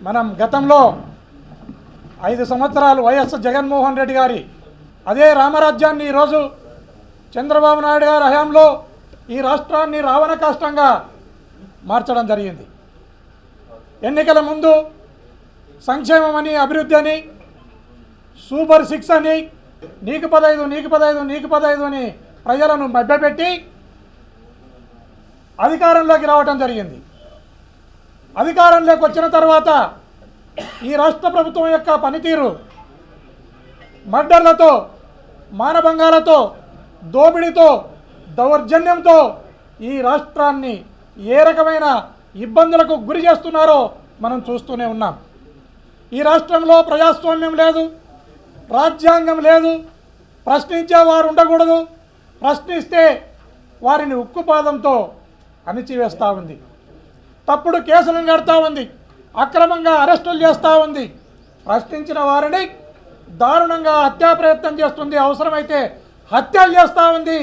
మనం గతంలో 5 సంవత్సరాలు వైఎస్ జగన్మోహన్ రెడ్డి గారి అదే రామరాజ్యాన్ని ఈరోజు చంద్రబాబు నాయుడు గారి హయాంలో ఈ రాష్ట్రాన్ని రావణ కాష్టంగా మార్చడం జరిగింది. ఎన్నికల ముందు సంక్షేమం అని, అభివృద్ధి అని, సూపర్ 6 అని, నీకు 15 నీకు 15 నీకు 15 అని ప్రజలను మభ్యపెట్టి అధికారంలోకి రావటం జరిగింది. అధికారంలోకి వచ్చిన తర్వాత ఈ రాష్ట్ర ప్రభుత్వం యొక్క పనితీరు మర్డర్లతో, మానభంగాలతో, దోపిడీతో, దౌర్జన్యంతో ఈ రాష్ట్రాన్ని ఏ రకమైన ఇబ్బందులకు గురి చేస్తున్నారో మనం చూస్తూనే ఉన్నాం. ఈ రాష్ట్రంలో ప్రజాస్వామ్యం లేదు, రాజ్యాంగం లేదు, ప్రశ్నించేవారు ఉండకూడదు, ప్రశ్నిస్తే వారిని ఉక్కుపాదంతో అణిచివేస్తూ ఉంది, తప్పుడు కేసులను కడతా ఉంది, అక్రమంగా అరెస్టులు చేస్తూ ఉంది, ప్రశ్నించిన వారిని దారుణంగా హత్యా ప్రయత్నం చేస్తుంది, అవసరమైతే హత్యలు చేస్తూ ఉంది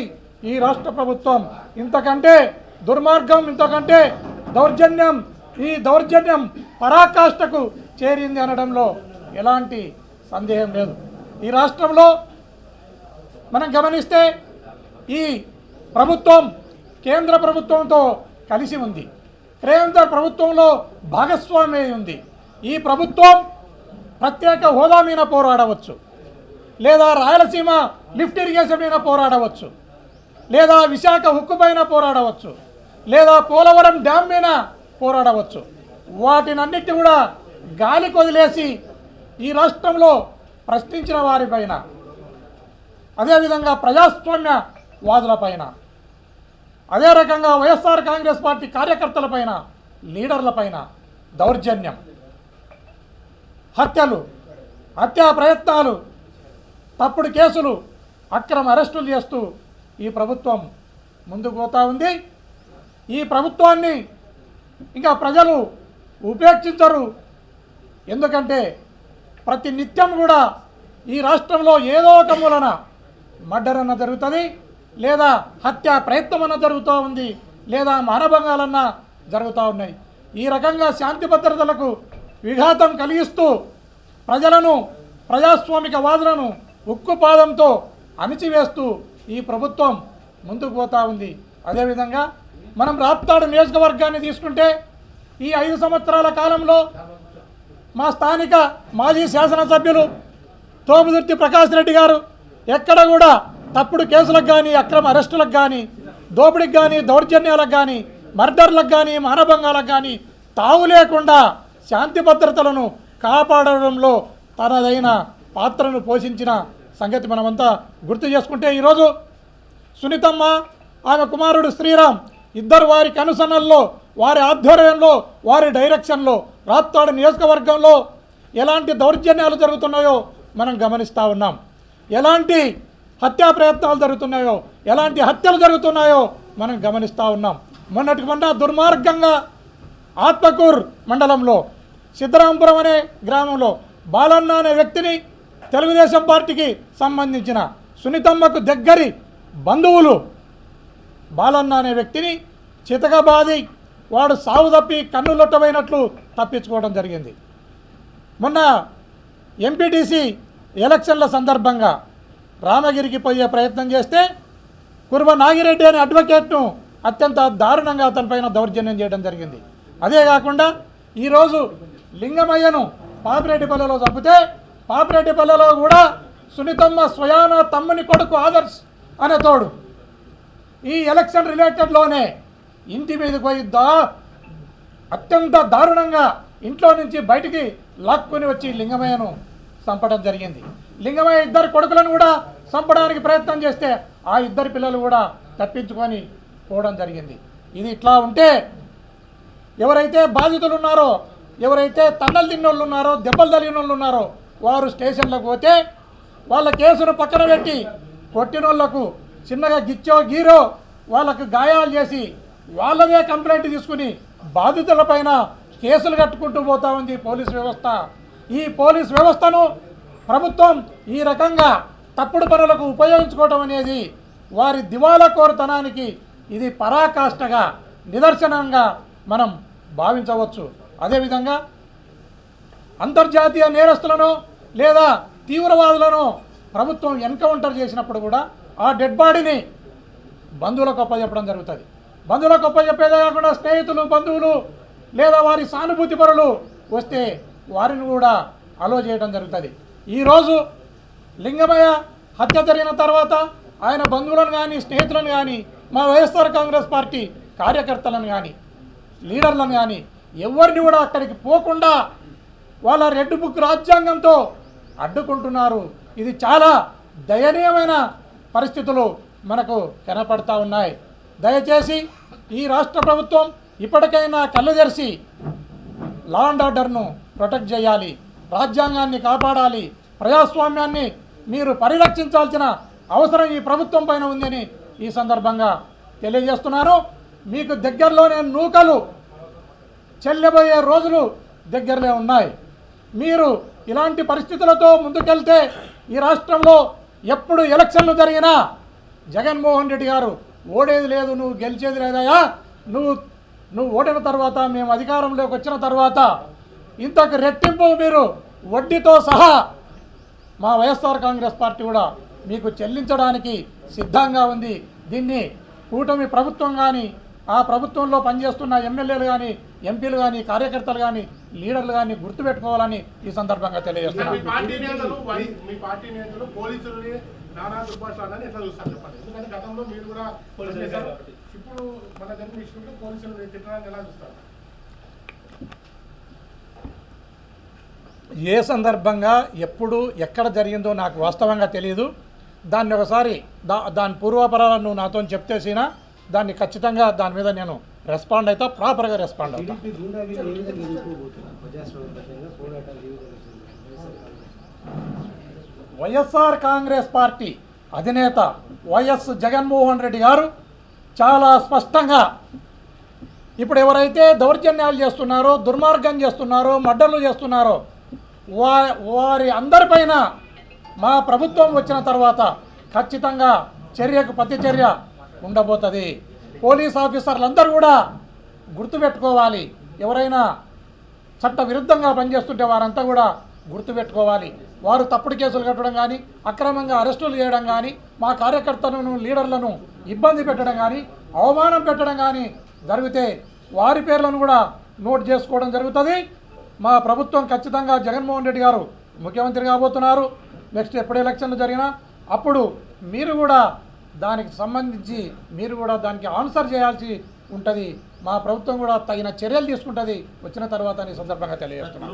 ఈ రాష్ట్ర ప్రభుత్వం. ఇంతకంటే దుర్మార్గం, ఇంతకంటే దౌర్జన్యం, ఈ దౌర్జన్యం పరాకాష్ఠకు చేరింది అనడంలో ఎలాంటి సందేహం లేదు. ఈ రాష్ట్రంలో మనం గమనిస్తే ఈ ప్రభుత్వం కేంద్ర ప్రభుత్వంతో కలిసి ఉంది, కేంద్ర ప్రభుత్వంలో భాగస్వామ్యం ఉంది. ఈ ప్రభుత్వం ప్రత్యేక హోదా మీద పోరాడవచ్చు, లేదా రాయలసీమ లిఫ్ట్ ఇరిగేషన్ మీద పోరాడవచ్చు, లేదా విశాఖ హుక్కు పైన పోరాడవచ్చు, లేదా పోలవరం డ్యామ్ మీద పోరాడవచ్చు. వాటినన్నిటి కూడా గాలికి వదిలేసి ఈ రాష్ట్రంలో ప్రశ్నించిన వారిపైన, అదేవిధంగా ప్రజాస్వామ్య వాదులపైన, అదే రకంగా వైఎస్ఆర్ కాంగ్రెస్ పార్టీ కార్యకర్తలపైన, లీడర్లపైన దౌర్జన్యం, హత్యలు, హత్యా ప్రయత్నాలు, తప్పుడు కేసులు, అక్రమ అరెస్టులు చేస్తూ ఈ ప్రభుత్వం ముందుకు పోతూ ఉంది. ఈ ప్రభుత్వాన్ని ఇంకా ప్రజలు ఉపేక్షించరు. ఎందుకంటే ప్రతి నిత్యం కూడా ఈ రాష్ట్రంలో ఏదో ఒక మూలన మర్డర్ అన్న జరుగుతుంది, లేదా హత్యా ప్రయత్నం అన్న జరుగుతూ ఉంది, లేదా మానభంగాలన్నా జరుగుతూ ఉన్నాయి. ఈ రకంగా శాంతి భద్రతలకు విఘాతం కలిగిస్తూ ప్రజలను, ప్రజాస్వామిక వాదులను ఉక్కుపాదంతో అణిచివేస్తూ ఈ ప్రభుత్వం ముందుకు పోతూ ఉంది. అదేవిధంగా మనం రాప్తాడు నియోజకవర్గాన్ని తీసుకుంటే ఈ 5 సంవత్సరాల కాలంలో మా స్థానిక మాజీ శాసనసభ్యులు తోపుదుర్తి ప్రకాష్ రెడ్డి గారు ఎక్కడ కూడా తప్పుడు కేసులకు కానీ, అక్రమ అరెస్టులకు కానీ, దోపిడీకి కానీ, దౌర్జన్యాలకు కానీ, మర్డర్లకు కానీ, మానభంగాలకు కానీ తావు లేకుండా శాంతి భద్రతలను కాపాడడంలో తనదైన పాత్రను పోషించిన సంగతి మనమంతా గుర్తు చేసుకుంటే, ఈరోజు సునీతమ్మ, ఆమె కుమారుడు శ్రీరామ్ ఇద్దరు వారి కనుసన్నల్లో, వారి ఆధ్వర్యంలో, వారి డైరెక్షన్లో రాప్తాడు నియోజకవర్గంలో ఎలాంటి దౌర్జన్యాలు జరుగుతున్నాయో మనం గమనిస్తూ ఉన్నాం. ఎలాంటి హత్యా ప్రయత్నాలు జరుగుతున్నాయో, ఎలాంటి హత్యలు జరుగుతున్నాయో మనం గమనిస్తూ ఉన్నాం. మొన్నటికి మొన్న దుర్మార్గంగా ఆత్మకూర్ మండలంలో సిద్ధరాంపురం అనే గ్రామంలో బాలన్న అనే వ్యక్తిని, తెలుగుదేశం పార్టీకి సంబంధించిన సునీతమ్మకు దగ్గరి బంధువులు బాలన్న అనే వ్యక్తిని చితకబాది వాడు సాగు తప్పి కన్నులొట్టమైనట్లు తప్పించుకోవడం జరిగింది. మొన్న ఎంపీటీసీ ఎలక్షన్ల సందర్భంగా రామగిరికి పోయే ప్రయత్నం చేస్తే కుర్మ నాగిరెడ్డి అనే అడ్వకేట్ను అత్యంత దారుణంగా అతనిపైన దౌర్జన్యం చేయడం జరిగింది. అదే కాకుండా ఈరోజు లింగమయ్యను పాపిరెడ్డిపల్లెలో చంపితే, పాపిరెడ్డిపల్లెలో కూడా సునీతమ్మ స్వయాన తమ్ముని కొడుకు ఆదర్శ్ అనే తోడు ఈ ఎలక్షన్ రిలేటెడ్లోనే ఇంటి మీదకి పోయి అత్యంత దారుణంగా ఇంట్లో నుంచి బయటికి లాక్కొని వచ్చి లింగమయ్యను చంపడం జరిగింది. లింగమయ్య ఇద్దరు కొడుకులను కూడా చంపడానికి ప్రయత్నం చేస్తే ఆ ఇద్దరు పిల్లలు కూడా తప్పించుకొని పోవడం జరిగింది. ఇది ఇట్లా ఉంటే ఎవరైతే బాధితులు ఉన్నారో, ఎవరైతే తన్నలు తిన్నోళ్ళు ఉన్నారో, దెబ్బలు తగిలిన వాళ్ళు ఉన్నారో వారు స్టేషన్లకు పోతే వాళ్ళ కేసును పక్కన పెట్టి కొట్టినోళ్లకు చిన్నగా గిచ్చో గీరో వాళ్ళకు గాయాలు చేసి వాళ్ళదే కంప్లైంట్ తీసుకుని బాధితులపైన కేసులు కట్టుకుంటూ పోతా ఉంది పోలీస్ వ్యవస్థ. ఈ పోలీస్ వ్యవస్థను ప్రభుత్వం ఈ రకంగా తప్పుడు పనులకు ఉపయోగించుకోవడం అనేది వారి దివాలా కోరుతనానికి ఇది పరాకాష్ఠగా, నిదర్శనంగా మనం భావించవచ్చు. అదేవిధంగా అంతర్జాతీయ నేరస్తులను లేదా తీవ్రవాదులను ప్రభుత్వం ఎన్కౌంటర్ చేసినప్పుడు కూడా ఆ డెడ్ బాడీని బంధువులకు అప్పచెప్పడం జరుగుతుంది. బంధువులకు అప్పచెప్పేదే కాకుండా స్నేహితులు, బంధువులు లేదా వారి సానుభూతి పరులు వస్తే వారిని కూడా అలో చేయడం జరుగుతుంది. ఈరోజు లింగమయ్య హత్య జరిగిన తర్వాత ఆయన బంధువులను కానీ స్నేహితులను కానీ మా వైఎస్ఆర్ కాంగ్రెస్ పార్టీ కార్యకర్తలను కానీ లీడర్లను కానీ ఎవరిని కూడా అక్కడికి పోకుండా వాళ్ళ రెడ్ బుక్ రాజ్యాంగంతో అడ్డుకుంటున్నారు. ఇది చాలా దయనీయమైన పరిస్థితులు మనకు కనపడతా ఉన్నాయి. దయచేసి ఈ రాష్ట్ర ప్రభుత్వం ఇప్పటికైనా కళ్ళు తెరిచి లా అండ్ ఆర్డర్ను ప్రొటెక్ట్ చేయాలి, రాజ్యాంగాన్ని కాపాడాలి, ప్రజాస్వామ్యాన్ని మీరు పరిరక్షించాల్సిన అవసరం ఈ ప్రభుత్వం పైన ఉందని ఈ సందర్భంగా తెలియజేస్తున్నాను. మీకు దగ్గరలోనే నూకలు చెల్లబోయే రోజులు దగ్గరలో ఉన్నాయి. మీరు ఇలాంటి పరిస్థితులతో ముందుకెళ్తే ఈ రాష్ట్రంలో ఎప్పుడు ఎలక్షన్లు జరిగినా జగన్మోహన్ రెడ్డి గారు ఓడేది లేదు, నువ్వు గెలిచేది లేదయా, నువ్వు ఓడిన తర్వాత మేము అధికారంలోకి వచ్చిన తర్వాత ఇంతకు రెట్టింపు మీరు వడ్డీతో సహా మా వైఎస్ఆర్ కాంగ్రెస్ పార్టీ కూడా మీకు చెల్లించడానికి సిద్ధంగా ఉంది. దీన్ని కూటమి ప్రభుత్వం కానీ ఆ ప్రభుత్వంలో పనిచేస్తున్న ఎమ్మెల్యేలు కానీ ఎంపీలు కానీ కార్యకర్తలు కానీ లీడర్లు కానీ గుర్తుపెట్టుకోవాలని ఈ సందర్భంగా తెలియజేస్తున్నారు. ఏ సందర్భంగా ఎప్పుడు ఎక్కడ జరిగిందో నాకు వాస్తవంగా తెలియదు. దాన్ని ఒకసారి దాని పూర్వాపరాలను నువ్వు నాతో చెప్తేసినా దాన్ని ఖచ్చితంగా దాని మీద నేను రెస్పాండ్ అవుతా, ప్రాపర్గా రెస్పాండ్ అవుతా. వైఎస్ఆర్ కాంగ్రెస్ పార్టీ అధినేత వైఎస్ జగన్మోహన్ రెడ్డి గారు చాలా స్పష్టంగా ఇప్పుడు ఎవరైతే దౌర్జన్యాలు చేస్తున్నారో, దుర్మార్గం చేస్తున్నారో, మర్డర్లు చేస్తున్నారో వారి అందరిపైన మా ప్రభుత్వం వచ్చిన తర్వాత ఖచ్చితంగా చర్యకు ప్రతి చర్య ఉండబోతుంది. పోలీస్ ఆఫీసర్లందరూ కూడా గుర్తుపెట్టుకోవాలి, ఎవరైనా చట్ట విరుద్ధంగా పనిచేస్తుంటే వారంతా కూడా గుర్తుపెట్టుకోవాలి. వారు తప్పుడు కేసులు కట్టడం కానీ, అక్రమంగా అరెస్టులు చేయడం కానీ, మా కార్యకర్తలను లీడర్లను ఇబ్బంది పెట్టడం కానీ, అవమానం పెట్టడం కానీ జరిగితే వారి పేర్లను కూడా నోట్ చేసుకోవడం జరుగుతుంది. మా ప్రభుత్వం ఖచ్చితంగా జగన్మోహన్ రెడ్డి గారు ముఖ్యమంత్రి కాబోతున్నారు. నెక్స్ట్ ఎప్పుడు ఎలక్షన్లు జరిగినా అప్పుడు మీరు కూడా దానికి సంబంధించి మీరు కూడా దానికి ఆన్సర్ చేయాల్సి ఉంటుంది. మా ప్రభుత్వం కూడా తగిన చర్యలు తీసుకుంటుంది వచ్చిన తర్వాత ఈ సందర్భంగా తెలియజేస్తున్నాను.